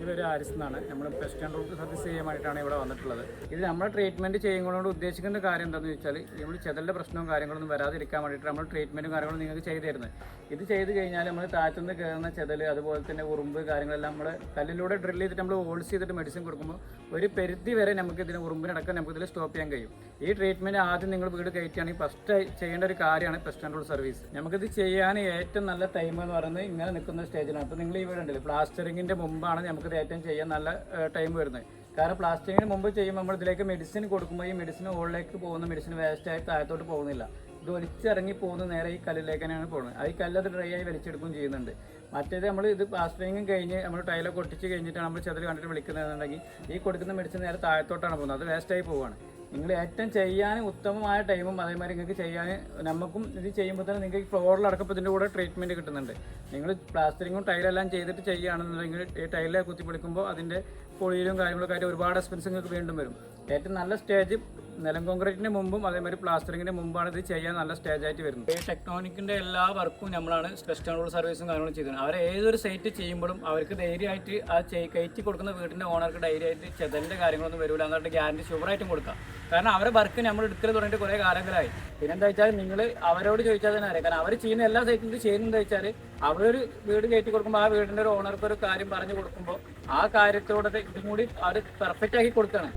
പേര് ആരിസ് എന്നാണ്. നമ്മൾ പെസ്റ്റ് കൺട്രോൾ സർവീസ് ചെയ്യാൻ വേണ്ടിയിട്ടാണ് ഇവിടെ വന്നിട്ടുള്ളത്. ഇത് നമ്മൾ ട്രീറ്റ്മെൻറ്റ് ചെയ്യുന്നതുകൊണ്ട് ഉദ്ദേശിക്കുന്ന കാര്യം എന്താണെന്ന് വെച്ചാൽ നമ്മൾ ചെതലിൻ്റെ പ്രശ്നവും കാര്യങ്ങളൊന്നും വരാതിരിക്കാൻ വേണ്ടിയിട്ട് നമ്മൾ ട്രീറ്റ്മെൻറ്റും കാര്യങ്ങളും നിങ്ങൾക്ക് ചെയ്തു തരുന്നത്. ഇത് ചെയ്ത് കഴിഞ്ഞാൽ നമ്മൾ താഴത്തുനിന്ന് കയറുന്ന ചെതൽ, അതുപോലെ തന്നെ ഉറുമ്പ് കാര്യങ്ങളെല്ലാം നമ്മൾ കല്ലിലൂടെ ഡ്രിൽ ചെയ്തിട്ട് നമ്മൾ ഹോൾസ് ചെയ്തിട്ട് മെഡിസിൻ കൊടുക്കുമ്പോൾ ഒരു പരിധി വരെ നമുക്ക് ഇതിന് ഉറുമ്പിനടക്കം നമുക്ക് ഇതിൽ സ്റ്റോപ്പ് ചെയ്യാൻ കഴിയും. ഈ ട്രീറ്റ്മെൻറ്റ് ആദ്യം നിങ്ങൾ വീട് കയറ്റുകയാണെങ്കിൽ ഫസ്റ്റ് ചെയ്യേണ്ട ഒരു കാര്യമാണ് പെസ്റ്റ് കൺട്രോൾ സർവീസ്. നമുക്കിത് ചെയ്യാൻ ഏറ്റവും നല്ല ടൈം എന്ന് പറയുന്നത് ഇങ്ങനെ നിൽക്കുന്ന സ്റ്റേജിലാണ്. അപ്പോൾ നിങ്ങൾ ഈ വീടുണ്ടല്ലോ, പ്ലാസ്റ്ററിങ്ങിൻ്റെ മുമ്പാണ് നമുക്കിത് ഏറ്റവും ചെയ്യാൻ നല്ല ടൈം വരുന്നത്. കാരണം പ്ലാസ്റ്ററിങ്ങിന് മുമ്പ് ചെയ്യുമ്പോൾ നമ്മൾ ഇതിലേക്ക് മെഡിസിൻ കൊടുക്കുമ്പോൾ ഈ മെഡിസിൻ ഹോളിലേക്ക് പോകുന്ന മെഡിസിൻ വേസ്റ്റായി താഴത്തോട്ട് പോകുന്നില്ല. ഇത് ഒലിച്ചിറങ്ങി പോകുന്ന നേരെ ഈ കല്ലിലേക്ക് തന്നെയാണ് പോകുന്നത്. ഈ കല്ലത് ഡ്രൈ ആയി വലിച്ചെടുക്കുകയും ചെയ്യുന്നുണ്ട്. മറ്റേത് നമ്മൾ ഇത് പ്ലാസ്റ്ററിങ്ങും കഴിഞ്ഞ് നമ്മൾ ടൈലൊക്കെ ഒട്ടിച്ച് കഴിഞ്ഞിട്ടാണ് നമ്മൾ ചെതൽ കണ്ടിട്ട് വിളിക്കുന്നതെന്നുണ്ടെങ്കിൽ ഈ കൊടുക്കുന്ന മെഡിസിൻ നേരെ താഴത്തോട്ടാണ് പോകുന്നത്. അത് വേസ്റ്റായി പോവുകയാണ്. നിങ്ങൾ ഏറ്റവും ചെയ്യാൻ ഉത്തമമായ ടൈമും അതേമാതിരി നിങ്ങൾക്ക് ചെയ്യാൻ നമുക്കും ഇത് ചെയ്യുമ്പോൾ തന്നെ നിങ്ങൾക്ക് ഫ്ലോറിലടക്കം ഇതിൻ്റെ കൂടെ ട്രീറ്റ്മെൻറ്റ് കിട്ടുന്നുണ്ട്. നിങ്ങൾ പ്ലാസ്റ്ററിങ്ങും ടൈലെല്ലാം ചെയ്തിട്ട് ചെയ്യുകയാണെന്നുണ്ടെങ്കിൽ ഈ ടൈലെ കുത്തിപ്പൊളിക്കുമ്പോൾ അതിൻ്റെ പൊളിയിലും കാര്യങ്ങളൊക്കെ ആയിട്ട് ഒരുപാട് എക്സ്പെൻസ് നിങ്ങൾക്ക് വീണ്ടും വരും. ഏറ്റവും നല്ല സ്റ്റേജ് നിലം കോൺക്രീറ്റിന് മുമ്പും അതേമാതിരി പ്ലാസ്റ്ററിങ്ങിന് മുമ്പാണ് ഇത് ചെയ്യാൻ നല്ല സ്റ്റേജായിട്ട് വരുന്നത്. ഈ ടെക്നോണിക്കിൻ്റെ എല്ലാ വർക്കും നമ്മളാണ് പെസ്റ്റ് കൺട്രോൾ സർവീസും കാര്യങ്ങളും ചെയ്യുന്നത്. അവർ ഏതൊരു സൈറ്റ് ചെയ്യുമ്പോഴും അവർക്ക് ധൈര്യമായിട്ട് ആ കയറ്റി കൊടുക്കുന്ന വീടിൻ്റെ ഓണർക്ക് ധൈര്യമായിട്ട് ചെതലിൻ്റെ കാര്യങ്ങളൊന്നും വരില്ല എന്നിട്ട് ഗ്യാരണ്ടി ഷുവറായിട്ടും കൊടുക്കാം. കാരണം അവരെ വർക്ക് നമ്മൾ എടുക്കൽ തുടങ്ങിയിട്ട് കുറേ കാലങ്ങളായി. പിന്നെന്താ വെച്ചാൽ നിങ്ങൾ അവരോട് ചോദിച്ചാൽ തന്നെ അറിയാം. കാരണം അവർ ചെയ്യുന്ന എല്ലാ സൈറ്റിലും ചെയ്യുന്നതെന്ന് വെച്ചാൽ അവരൊരു വീട് കയറ്റി കൊടുക്കുമ്പോൾ ആ വീടിൻ്റെ ഒരു ഓണർക്ക് ഒരു കാര്യം പറഞ്ഞു കൊടുക്കുമ്പോൾ ആ കാര്യത്തോടെ ഇതും കൂടി അവർ പെർഫെക്റ്റ് ആക്കി കൊടുക്കുകയാണ്.